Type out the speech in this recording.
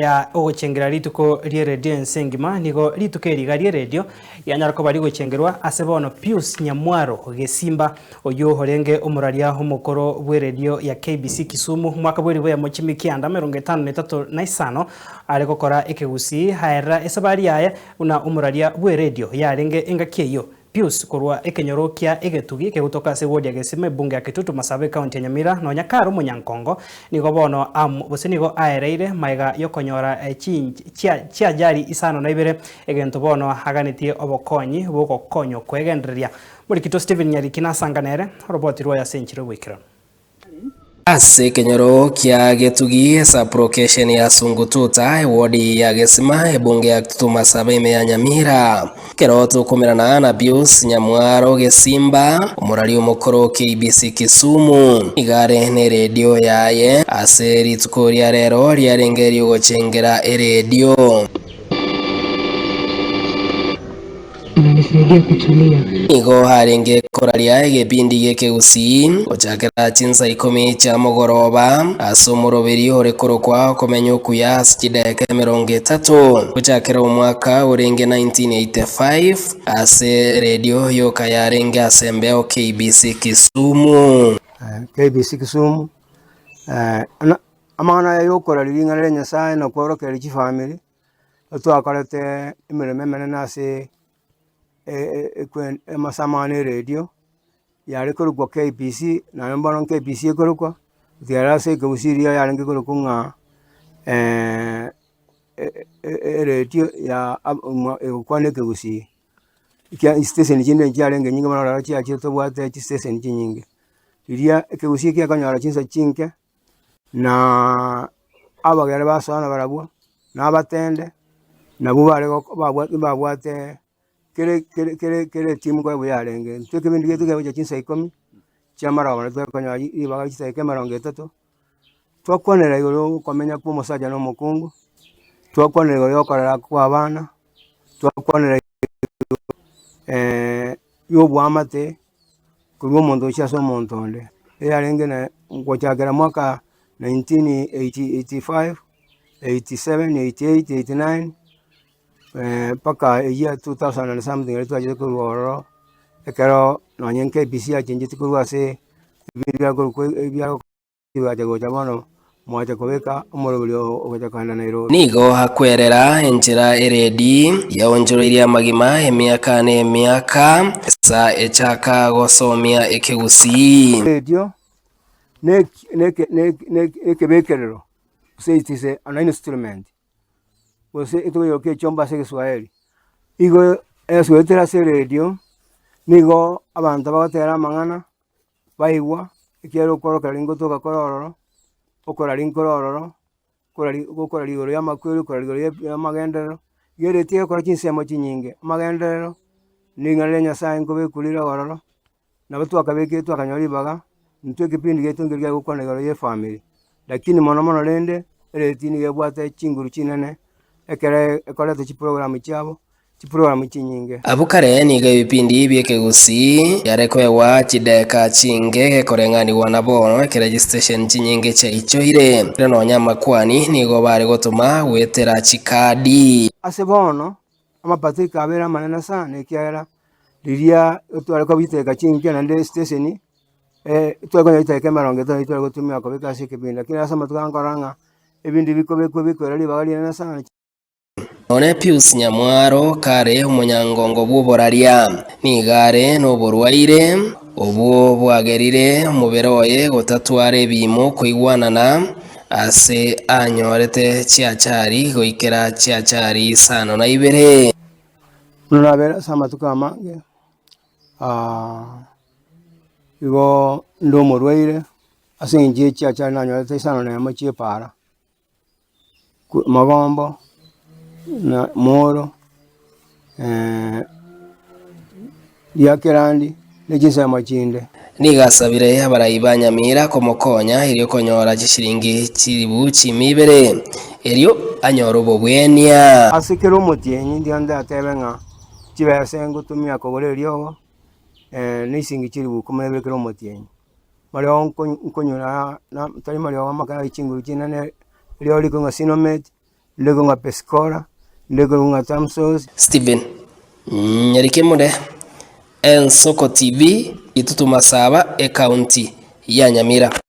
ya ogochengera rituko rie radio ensengima nigo rituko eriga rie radio yanyarako bari gochengerwa asebono Pius Nyamwaro Gesimba oyo horenge omuraria homokoro bwe radio ya KBC Kisumu mwaka bweri bwa mochimi kianda 53 ari gukora ekegusi haera esabari yaye una omuraria bwe radio yarenge engakieyo Pius korwa ekenyoro kia egetugi kegutoka se wodi agesime bunge akitutu Masabe county ya Nyamira no nyakaro munyankongo nigo bono bosenigo aereire maiga yokonyora chia jari isano na ibere egento bono haganitie obokonyi bugokonyo kwegenderia muri kito Steven Nyarikina sanganere roboti rwa ya senchiro wikira ase kenyoro kia getugi sa procation ya sungututa wodi ya gesima ebunge ya kitutu Masabe ya Nyamira keroto kumirana na Pius Nyamwaro Gesimba omurari omukoro KBC Kisumu igare ne radio yaye ase rituko ria rero riarengeri gochengera radio inanisaidia kutulia igo harenge koraria egepindi gekegusi ochakera chinsa 10 cha mogoroba asomoroberi ore korokwa komenyo kuya chideke 30 ochakera omwaka orenge 1985 ase radio yoka yarenge asembeo KBC Kisumu KBC Kisumu amana yokora liringana Nyasaye no korokera chi family twakorete imireme menene ase masamane radio yari korukwa KBC na mbono KBC korukwa tiara se kusiria yarange korukunga radio ya kwane kusi kia station jinde njarenge nyinga mara chia chito bwate chi station nyingi iria kusi kia kanyara chinsa chinke na abagere basana barabwa na batende na bubare babwate kere timu kwa buyarenge tweke bindi getu gaje chinsa 10 chamara wana twakanya ibaga chinsa 30 twakwanera igoro komenya ku musaja no mukungu twakwanera igoro yokorera kwa abana twakwanera yobwamate kuwo mondo chaso montonde yarenge na ngochagera mwaka 1985 87 88 89 paka year 2000 and something letu aje kuroro ekero no nyenke KBC achinjiti kurwase bibya aje goja bono mwaje kobeka umurobulyo ogoja kanda Nairobi nigo hakwerera enjira eredi ya onjoro iria magima emiaka ne emiaka sa echaka gosomia ekegusi radio ne kebekerero say it is an instrument wose ito yoke chomba se Kiswahili igo eswetera se radio nigo abantu bagatera mangana baigwa ikiero koroka lingo toka kororo okora linkororo okora ligoro ya makwiri okora ligoro ya magendero yeretie kora chinsemo chinyinge magendero ningale Nyasaye ngobe kulira gororo na batu akabeke tu akanyori baga ntwe kipindi getongeria gukona igoro ye family lakini mono lende eretini gebwate chinguru chinene ekere ekolete chi program chabo chi program chinyinge abukare niga ibipindi byekegusi yarekwewa chideka chinge gekorengani wana bono ekere registration chinyinge cha ichoire reno nyama kwani nigo bari gotuma wetera chikadi ase bono amapatika abera manene sana ekiara liria tware ko biteka chinge na nde station twako iteka maronge tware gotumia ko bikase kibinda kira sama tukankoranga ebindi biko rali bagali na sana one Pius Nyamwaro kare umunyangongo bw'oboraria nigare n'oborwaire obwo bwagerire muberoye gotatware bimo kuigwanana ase anyorete chiachari goikera chiachari sano na ibere nabera sama tukamange igo ndo morwaire ase nje chiachari nanyorete sano na machi para magombo na moro yakerandi nejisa machinde nigasabire abarayiba Nyamira komokonya irio konyora gishiringi chiribu chimibere erio anyoro bobwenia asikero mutienyi ndianda atebenga chibesengo tumia kogorerio nisingi chiribu kumebekero mutienyi mario nkonyura na tari mario makara ichinguru chinane rio liko ngasinomet ndiko nga Pescora, ndiko nga Tamsos. Steven Nyarikemunde, Ensoko TV, Itutu Masaba, e county ya Nyamira.